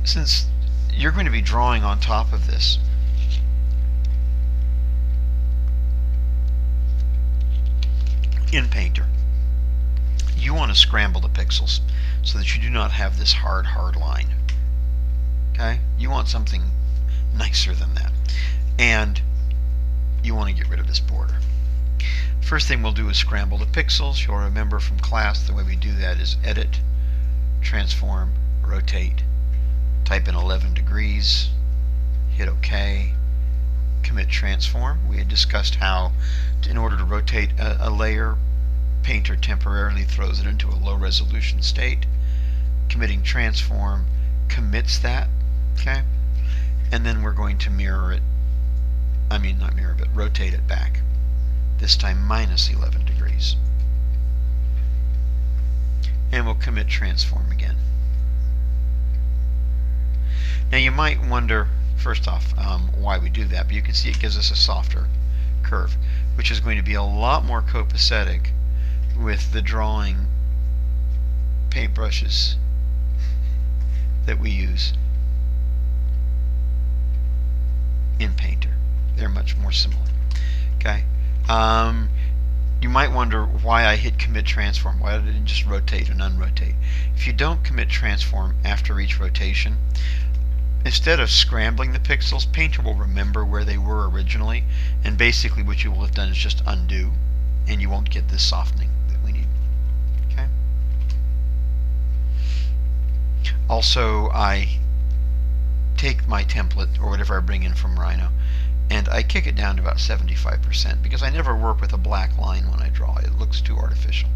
since you're going to be drawing on top of this, in Painter, you want to scramble the pixels so that you do not have this hard line. Okay? You want something nicer than that. And you want to get rid of this border. First thing we'll do is scramble the pixels. You'll remember from class the way we do that is edit, transform, rotate, type in 11 degrees, hit OK, commit transform. We had discussed how in order to rotate a layer, Painter temporarily throws it into a low resolution state. Committing transform commits that, okay? And then we're going to mirror it, not mirror, but rotate it back. This time minus 11 degrees. And we'll commit transform again. Now you might wonder, first off, why we do that, but you can see it gives us a softer curve, which is going to be a lot more copacetic with the drawing paintbrushes that we use in Painter. They're much more similar. Okay. You might wonder why I hit commit transform. Why did it just rotate and unrotate? If you don't commit transform after each rotation, instead of scrambling the pixels, Painter will remember where they were originally, and basically what you will have done is just undo, and you won't get this softening that we need. Okay. Also, I take my template or whatever I bring in from Rhino, and I kick it down to about 75% because I never work with a black line when I draw. It looks too artificial.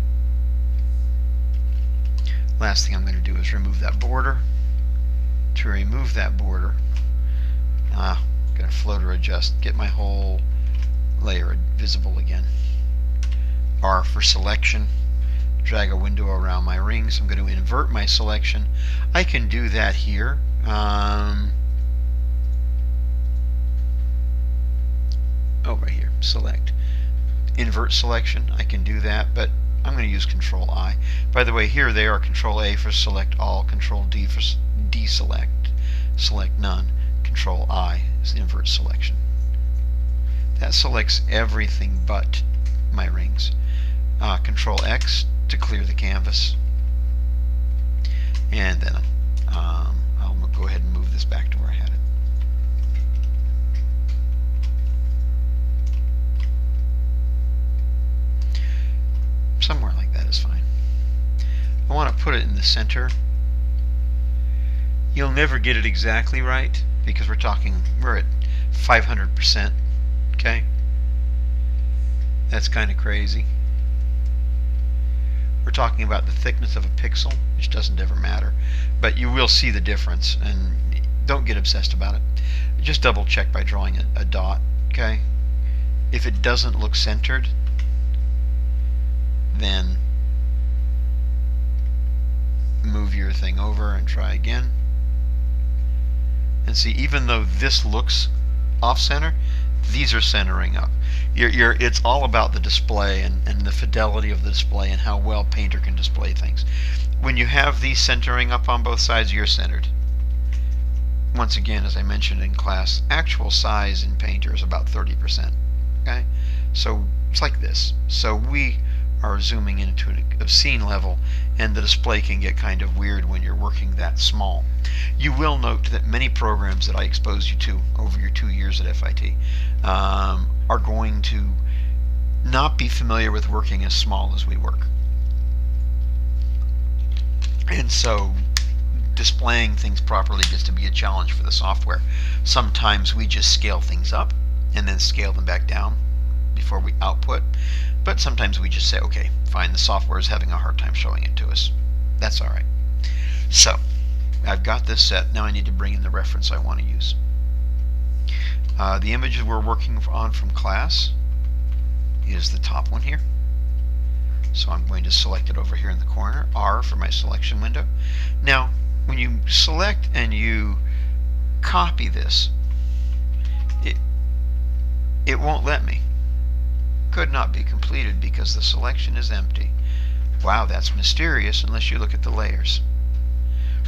Last thing I'm going to do is remove that border. To remove that border, I'm going to floater adjust, get my whole layer visible again. R for selection, drag a window around my rings. I'm going to invert my selection. I can do that here. Right here, select. Invert selection, I can do that, but I'm going to use Control I. By the way, here they are Control A for select all, Control D for deselect, select none, Control I is the invert selection. That selects everything but my rings. Control X to clear the canvas. And then I'll go ahead and move this back to where I had it. Somewhere like that is fine. I want to put it in the center. You'll never get it exactly right because we're at 500%. Okay? That's kind of crazy. We're talking about the thickness of a pixel, which doesn't ever matter, but you will see the difference, and don't get obsessed about it. Just double check by drawing a dot. Okay? If it doesn't look centered, then move your thing over and try again. And see, even though this looks off-center, these are centering up. It's all about the display and the fidelity of the display and how well Painter can display things. When you have these centering up on both sides, you're centered. Once again, as I mentioned in class, actual size in Painter is about 30%. Okay? So it's like this. So we are zooming into a scene level, and the display can get kind of weird when you're working that small. You will note that many programs that I exposed you to over your 2 years at FIT are going to not be familiar with working as small as we work. And so displaying things properly gets to be a challenge for the software. Sometimes we just scale things up and then scale them back down before we output. But sometimes we just say, okay, fine, the software is having a hard time showing it to us. That's all right. So I've got this set. Now I need to bring in the reference I want to use. The images we're working on from class is the top one here. So I'm going to select it over here in the corner, R for my selection window. Now, when you select and you copy this, it won't let me. Could not be completed because the selection is empty. Wow, that's mysterious unless you look at the layers.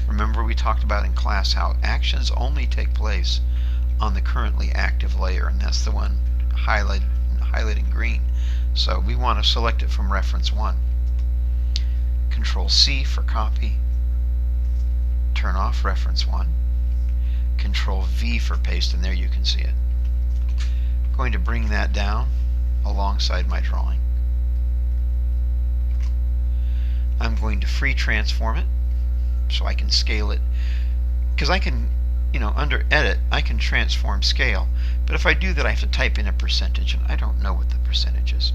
Remember we talked about in class how actions only take place on the currently active layer, and that's the one highlighted in green. So we want to select it from reference 1. Control C for copy. Turn off reference 1. Control V for paste, and there you can see it. I'm going to bring that down alongside my drawing. I'm going to free transform it so I can scale it, because I can, under edit I can transform scale, but if I do that I have to type in a percentage, and I don't know what the percentage is.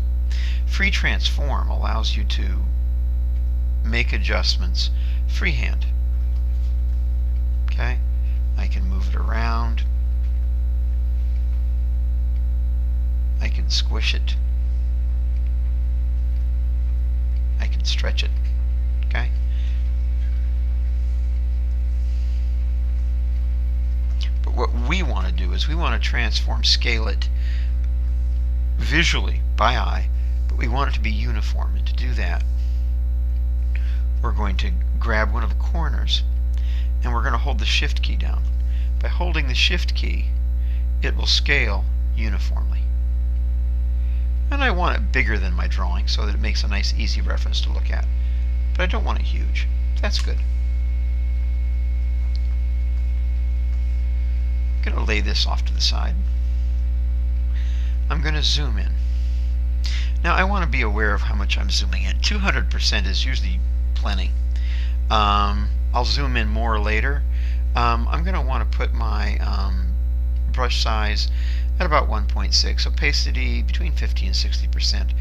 Free transform allows you to make adjustments freehand. Okay, I can move it around, I can squish it, I can stretch it. Okay, but what we want to do is we want to transform scale it visually by eye, but we want it to be uniform, and to do that we're going to grab one of the corners and we're going to hold the shift key down. By holding the shift key it will scale uniformly, and I want it bigger than my drawing so that it makes a nice easy reference to look at, but I don't want it huge. That's good. I'm going to lay this off to the side. I'm going to zoom in. Now I want to be aware of how much I'm zooming in. 200% is usually plenty. I'll zoom in more later. I'm going to want to put my brush size at about 1.6, opacity between 50 and 60%.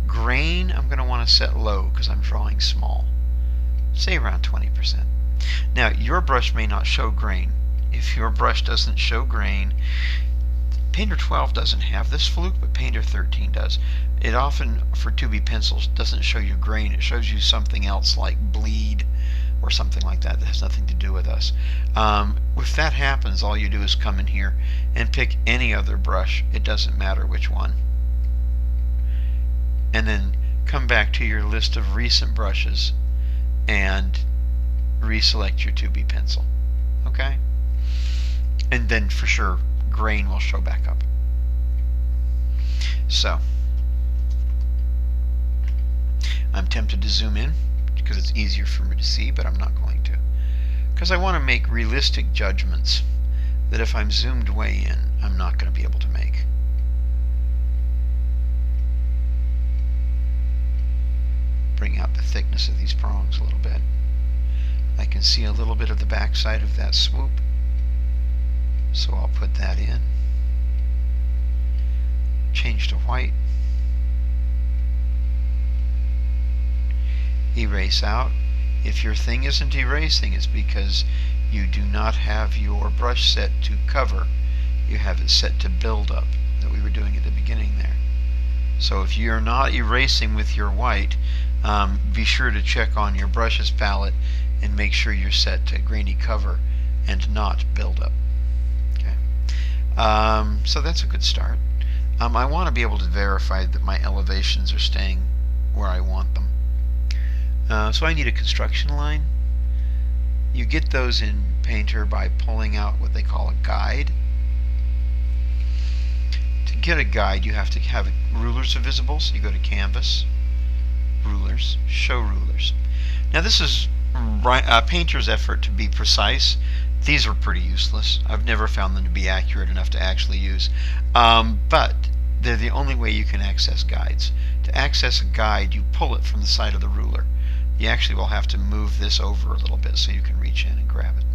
Grain I'm going to want to set low because I'm drawing small, say around 20%. Now your brush may not show grain. If your brush doesn't show grain, Painter 12 doesn't have this fluke, but Painter 13 does. It often, for 2B pencils, doesn't show you grain. It shows you something else like bleed or something like that that has nothing to do with us. If that happens, all you do is come in here and pick any other brush. It doesn't matter which one. And then come back to your list of recent brushes and reselect your 2B pencil. Okay? And then for sure grain will show back up. So I'm tempted to zoom in because it's easier for me to see, but I'm not going to, because I want to make realistic judgments that if I'm zoomed way in I'm not going to be able to make. Bring out the thickness of these prongs a little bit. I can see a little bit of the back side of that swoop, so I'll put that in. Change to white. Erase out. If your thing isn't erasing, it's because you do not have your brush set to cover. You have it set to build up that we were doing at the beginning there. So if you're not erasing with your white, be sure to check on your brushes palette and make sure you're set to grainy cover and not build up. Okay. So that's a good start. I want to be able to verify that my elevations are staying where I want them. So I need a construction line. You get those in Painter by pulling out what they call a guide. To get a guide, you have to have rulers visible, so you go to Canvas, Rulers, Show Rulers. Now this is Painter's effort to be precise. These are pretty useless. I've never found them to be accurate enough to actually use. But they're the only way you can access guides. To access a guide, you pull it from the side of the ruler. You actually will have to move this over a little bit so you can reach in and grab it.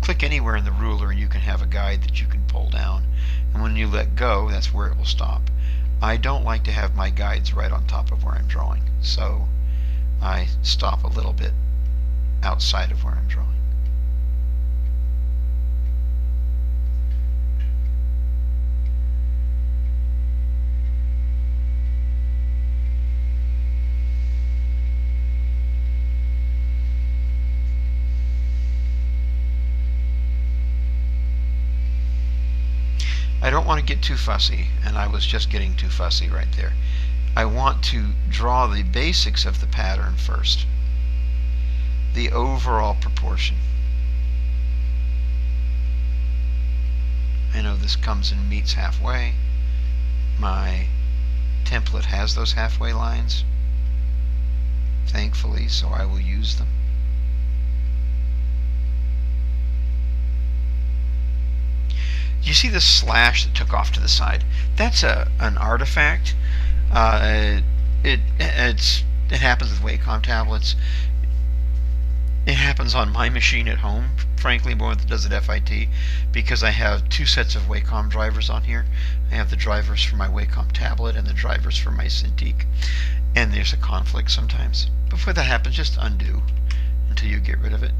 Click anywhere in the ruler and you can have a guide that you can pull down. And when you let go, that's where it will stop. I don't like to have my guides right on top of where I'm drawing, so I stop a little bit outside of where I'm drawing. I don't want to get too fussy, and I was just getting too fussy right there. I want to draw the basics of the pattern first, the overall proportion. this comes and meets halfway. My template has those halfway lines, thankfully, so I will use them. You see this slash that took off to the side? That's an artifact. It happens with Wacom tablets. It happens on my machine at home, frankly, more than it does at FIT, because I have two sets of Wacom drivers on here. I have the drivers for my Wacom tablet and the drivers for my Cintiq, and there's a conflict sometimes. Before that happens, just undo until you get rid of it.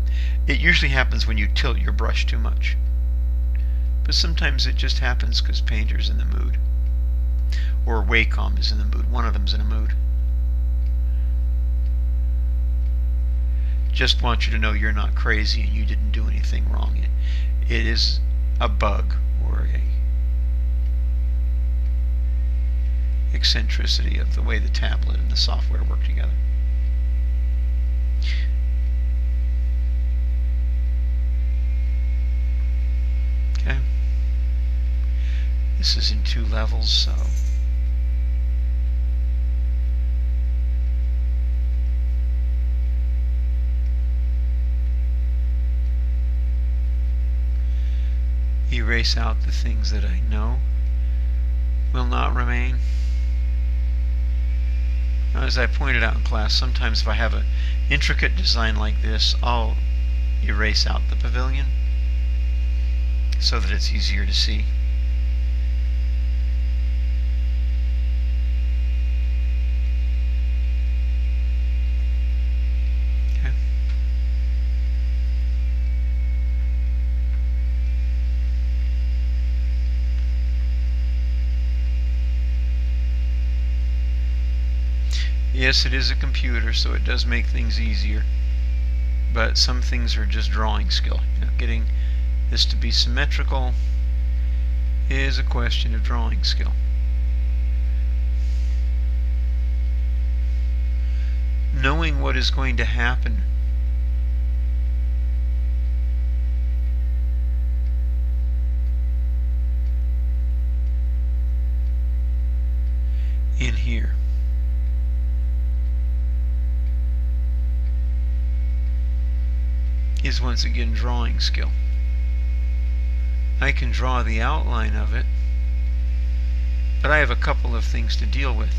It usually happens when you tilt your brush too much, but sometimes it just happens because Painter's in the mood, or Wacom is in the mood. One of them's in a mood. Just want you to know you're not crazy and you didn't do anything wrong. It is a bug or a eccentricity of the way the tablet and the software work together. Okay. This is in 2 levels, so erase out the things that I know will not remain. Now, as I pointed out in class, sometimes if I have an intricate design like this, I'll erase out the pavilion so that it's easier to see. Yes, it is a computer, so it does make things easier, but some things are just drawing skill. Getting this to be symmetrical is a question of drawing skill. Knowing what is going to happen in here is once again drawing skill. I can draw the outline of it, but I have a couple of things to deal with.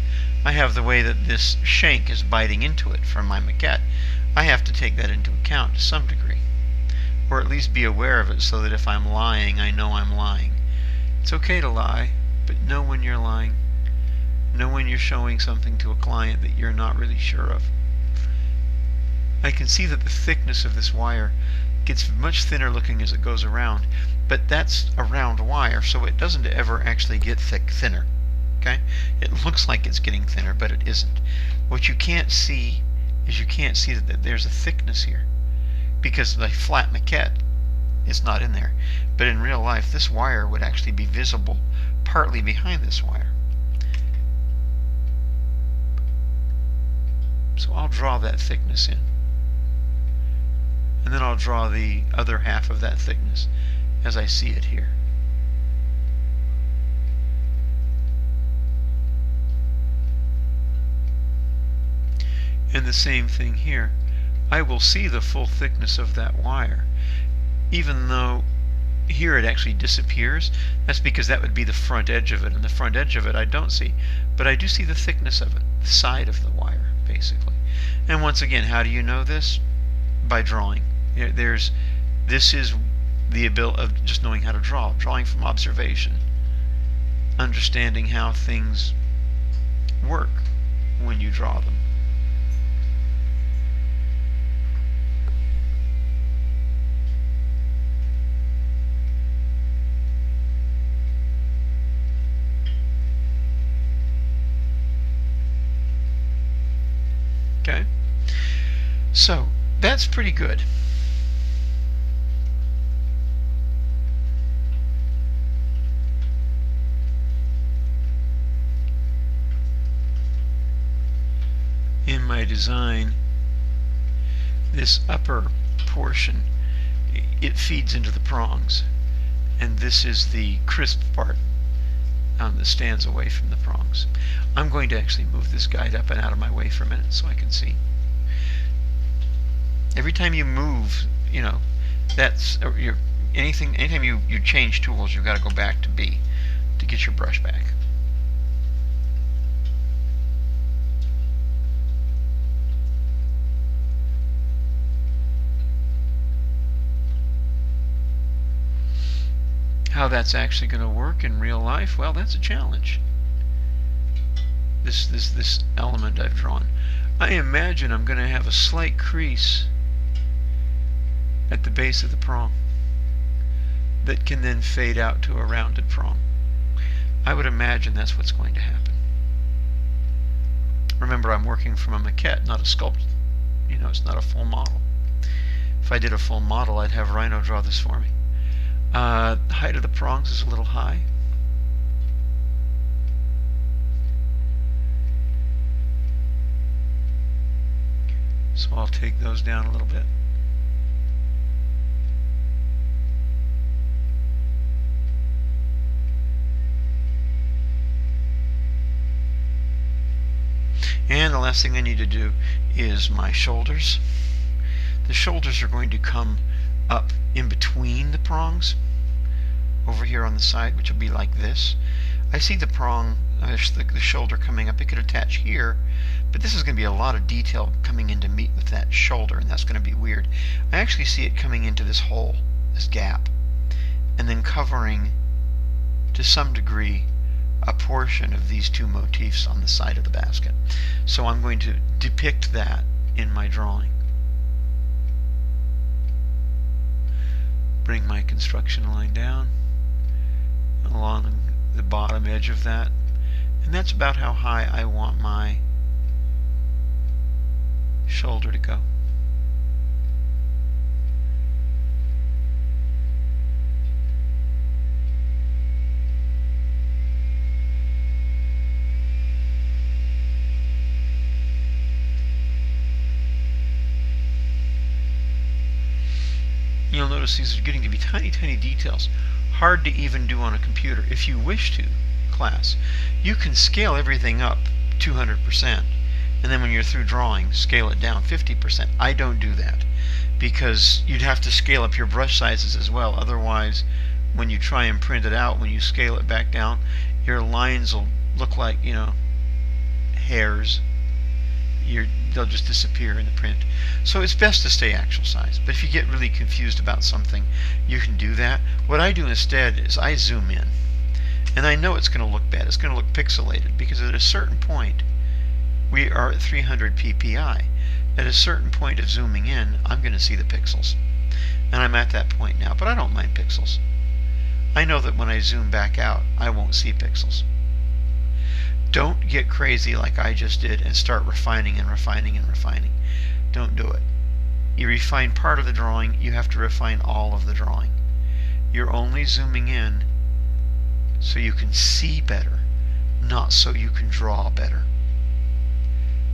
I have the way that this shank is biting into it from my maquette. I have to take that into account to some degree, or at least be aware of it so that if I'm lying, I know I'm lying. It's okay to lie, but know when you're lying. Know when you're showing something to a client that you're not really sure of. I can see that the thickness of this wire gets much thinner looking as it goes around, but that's a round wire, so it doesn't ever actually get thinner. Okay? It looks like it's getting thinner, but it isn't. What you can't see is you can't see that there's a thickness here, because the flat maquette is not in there. But in real life, this wire would actually be visible partly behind this wire. So I'll draw that thickness in. And then I'll draw the other half of that thickness as I see it here. And the same thing here. I will see the full thickness of that wire, even though here it actually disappears. That's because that would be the front edge of it, and the front edge of it I don't see. But I do see the thickness of it, the side of the wire, basically. And once again, how do you know this? By drawing. This is the ability of just knowing how to draw, drawing from observation, understanding how things work when you draw them. Okay, so that's pretty good. In my design, this upper portion, it feeds into the prongs, and this is the crisp part that stands away from the prongs. I'm going to actually move this guide up and out of my way for a minute so I can see. Every time you move, that's anytime you change tools, you've got to go back to B to get your brush back. How that's actually going to work in real life, well, that's a challenge. This element I've drawn. I imagine I'm going to have a slight crease at the base of the prong that can then fade out to a rounded prong. I would imagine that's what's going to happen. Remember, I'm working from a maquette, not a sculpt. It's not a full model. If I did a full model, I'd have Rhino draw this for me. The height of the prongs is a little high. So I'll take those down a little bit. And the last thing I need to do is my shoulders. The shoulders are going to come up in between the prongs over here on the side, which will be like this. I see the prong, the shoulder coming up. It could attach here, but this is going to be a lot of detail coming in to meet with that shoulder, and that's going to be weird. I actually see it coming into this hole, this gap, and then covering to some degree a portion of these two motifs on the side of the basket. So I'm going to depict that in my drawing. Bring my construction line down along the bottom edge of that, and that's about how high I want my shoulder to go. You'll notice these are getting to be tiny, tiny details, hard to even do on a computer. If you wish to, class, you can scale everything up 200%, and then when you're through drawing, scale it down 50%. I don't do that, because you'd have to scale up your brush sizes as well. Otherwise, when you try and print it out, when you scale it back down, your lines will look like, hairs. They'll just disappear in the print. So it's best to stay actual size. But if you get really confused about something, you can do that. What I do instead is I zoom in. And I know it's going to look bad. It's going to look pixelated, because at a certain point, we are at 300 ppi. At a certain point of zooming in, I'm going to see the pixels. And I'm at that point now, but I don't mind pixels. I know that when I zoom back out, I won't see pixels. Don't get crazy like I just did and start refining and refining and refining. Don't do it. You refine part of the drawing, you have to refine all of the drawing. You're only zooming in so you can see better, not so you can draw better.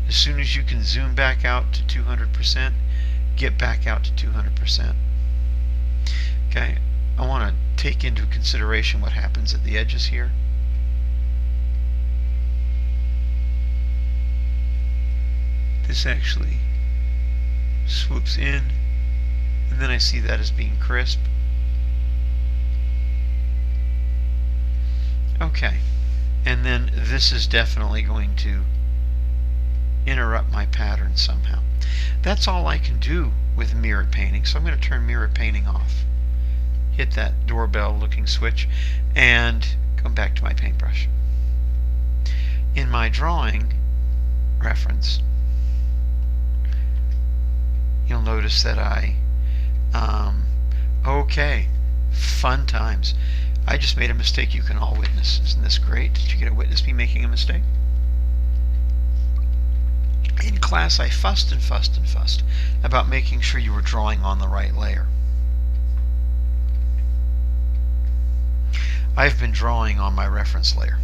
As soon as you can zoom back out to 200%, get back out to 200%. Okay, I want to take into consideration what happens at the edges here. This actually swoops in, and then I see that as being crisp. Okay, and then this is definitely going to interrupt my pattern somehow. That's all I can do with mirror painting, so I'm going to turn mirror painting off. Hit that doorbell looking switch and come back to my paintbrush. In my drawing reference, you'll notice that okay, fun times. I just made a mistake you can all witness. Isn't this great? Did you get to witness me making a mistake? In class, I fussed and fussed and fussed about making sure you were drawing on the right layer. I've been drawing on my reference layer.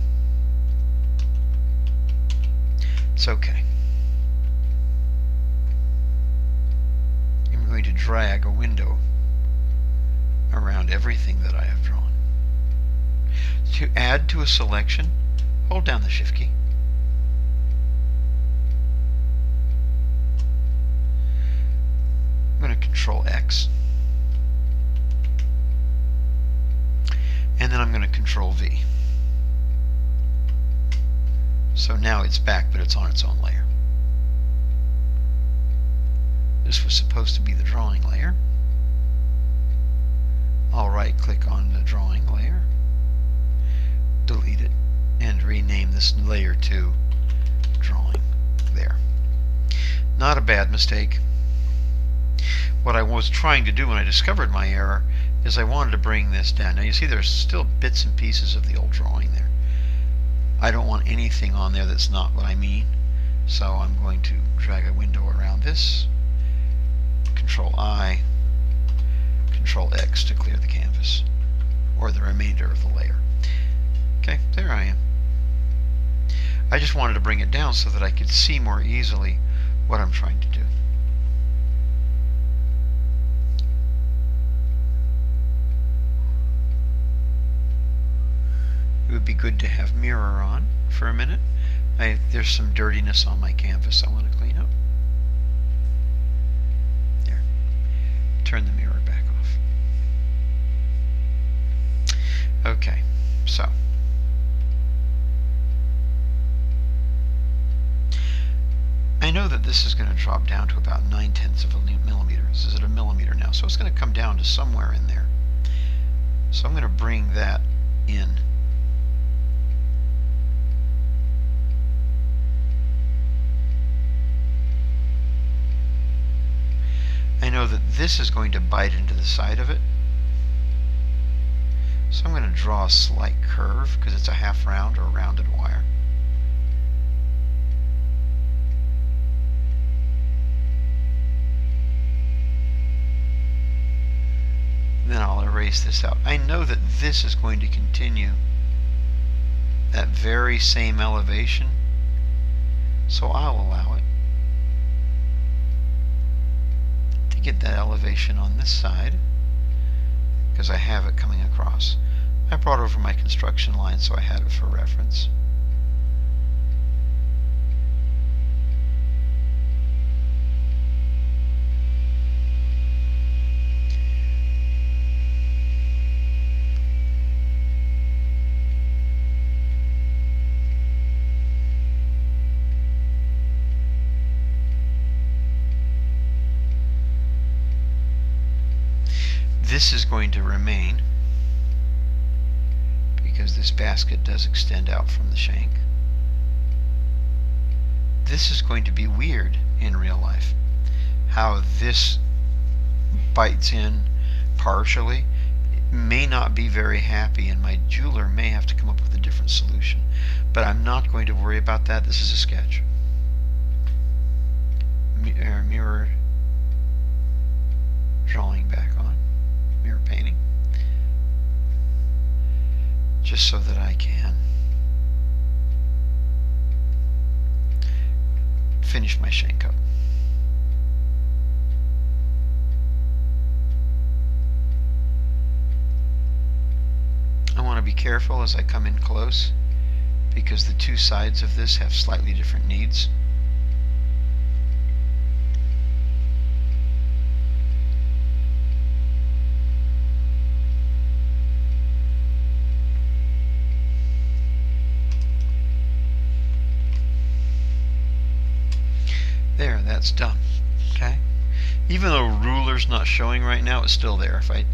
It's okay. I'm going to drag a window around everything that I have drawn. To add to a selection, hold down the Shift key. I'm going to Control X. And then I'm going to Control V. So now it's back, but it's on its own layer. This was supposed to be the drawing layer. I'll right click on the drawing layer, delete it, and rename this layer to drawing there. Not a bad mistake. What I was trying to do when I discovered my error is I wanted to bring this down. Now you see there's still bits and pieces of the old drawing there. I don't want anything on there that's not what I mean, so I'm going to drag a window around this, Control I, Control X to clear the canvas, or the remainder of the layer. Okay, there I am. I just wanted to bring it down so that I could see more easily what I'm trying to do. It would be good to have mirror on for a minute. There's some dirtiness on my canvas I want to clean up. There. Turn the mirror back off. Okay, so I know that this is going to drop down to about 9/10 of a millimeter. This is at a millimeter now, so it's going to come down to somewhere in there. So I'm going to bring that in. I know that this is going to bite into the side of it, so I'm going to draw a slight curve because it's a half round or a rounded wire. Then I'll erase this out. I know that this is going to continue that very same elevation, so I'll allow it to get that elevation on this side because I have it coming across. I brought over my construction line so I had it for reference. This is going to remain because this basket does extend out from the shank. This is going to be weird in real life. How this bites in partially, it may not be very happy, and my jeweler may have to come up with a different solution. But I'm not going to worry about that. This is a sketch. Mirror drawing back on. Mirror painting, just so that I can finish my shank up. I want to be careful as I come in close because the two sides of this have slightly different needs. There, that's done. Okay. Even though ruler's not showing right now, it's still there. If I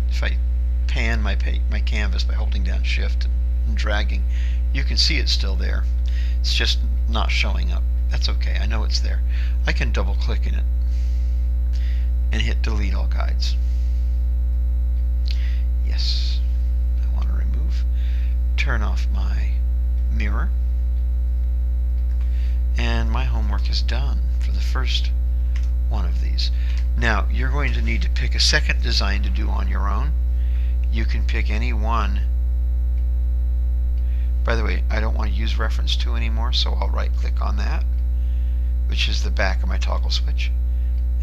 pan my canvas by holding down Shift and dragging, you can see it's still there. It's just not showing up. That's okay. I know it's there. I can double click in it and hit delete all guides. Yes. I want to remove. Turn off my mirror. And my homework is done for the first one of these. Now you're going to need to pick a second design to do on your own. You can pick any one. By the way, I don't want to use reference to anymore, so I'll right click on that, which is the back of my toggle switch,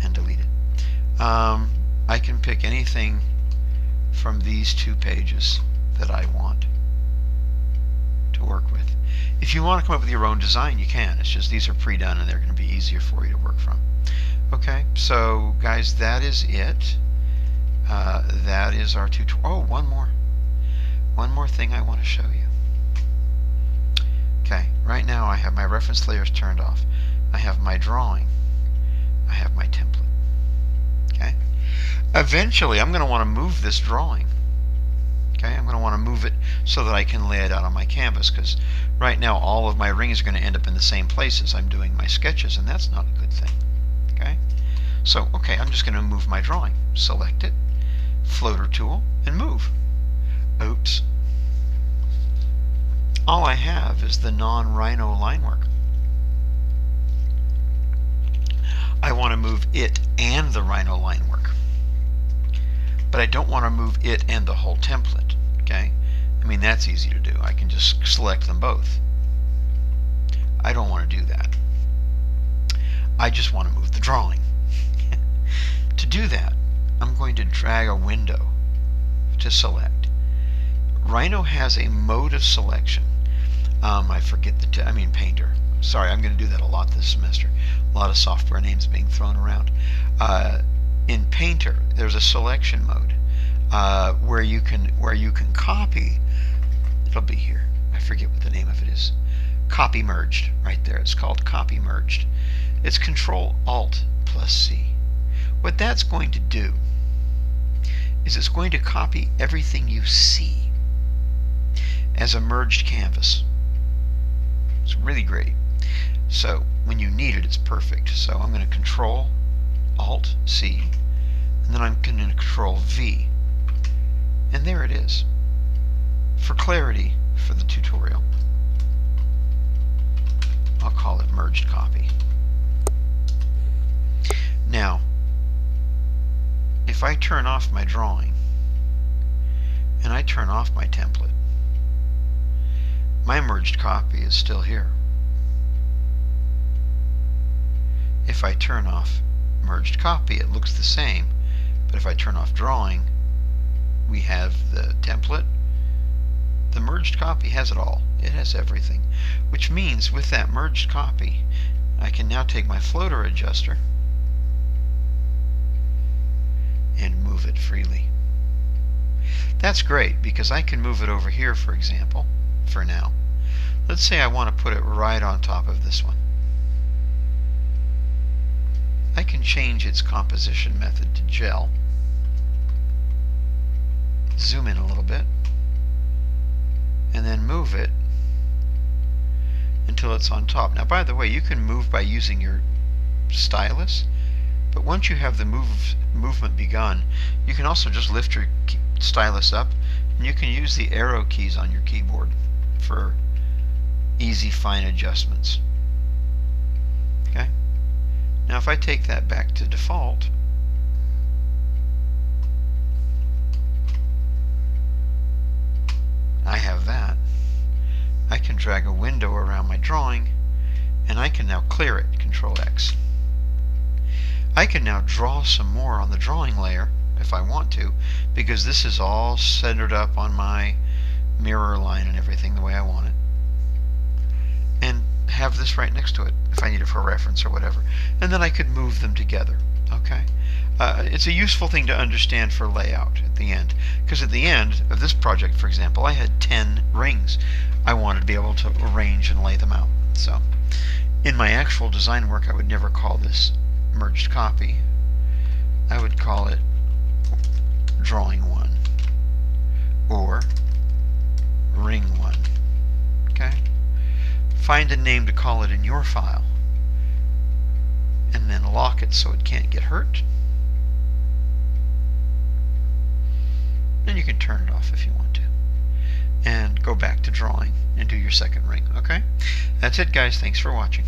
and delete it. I can pick anything from these two pages that I want. work with. If you want to come up with your own design, you can. It's just these are pre-done and they're going to be easier for you to work from. Okay, so guys, that is it. That is our tutorial. Oh, one more thing I want to show you. Okay, right now I have my reference layers turned off. I have my drawing. I have my template. Okay. Eventually, I'm going to want to move this drawing. Okay, I'm going to want to move it so that I can lay it out on my canvas, because right now all of my rings are going to end up in the same places I'm doing my sketches, and that's not a good thing. Okay, so I'm just going to move my drawing. Select it, floater tool, and move. Oops. All I have is the non-rhino line work. I want to move it and the rhino line work. But I don't want to move it and the whole template. Okay? I mean, that's easy to do. I can just select them both. I don't want to do that. I just want to move the drawing. To do that, I'm going to drag a window to select. Rhino has a mode of selection. I forget Painter. Sorry, I'm going to do that a lot this semester. A lot of software names being thrown around. In Painter, there's a selection mode where you can copy. It'll be here. I forget what the name of it is. Copy merged, right there. It's called copy merged. It's Control-Alt+C. What that's going to do is it's going to copy everything you see as a merged canvas. It's really great. So when you need it, it's perfect. So I'm going to Control-Alt+C, and then I'm going to Control-V, and there it is. For clarity for the tutorial, I'll call it merged copy. Now, if I turn off my drawing and I turn off my template, my merged copy is still here. If I turn off merged copy, it looks the same, but if I turn off drawing, we have the template. The merged copy has it all. It has everything, which means with that merged copy, I can now take my floater adjuster and move it freely. That's great because I can move it over here, for example, for now. Let's say I want to put it right on top of this one. I can change its composition method to gel. Zoom in a little bit, and then move it until it's on top. Now, by the way, you can move by using your stylus, but once you have the movement begun, you can also just lift your stylus up, and you can use the arrow keys on your keyboard for easy, fine adjustments. Okay? Now, if I take that back to default, I have that. I can drag a window around my drawing, and I can now clear it, Control-X. I can now draw some more on the drawing layer if I want to, because this is all centered up on my mirror line and everything the way I want it. And have this right next to it if I need it for reference or whatever. And then I could move them together. Okay? It's a useful thing to understand for layout at the end, because at the end of this project, for example, I had 10 rings. I wanted to be able to arrange and lay them out. So in my actual design work, I would never call this merged copy. I would call it drawing 1 or ring 1. Okay? Find a name to call it in your file, and then lock it so it can't get hurt. And you can turn it off if you want to. And go back to drawing and do your second ring. Okay? That's it, guys. Thanks for watching.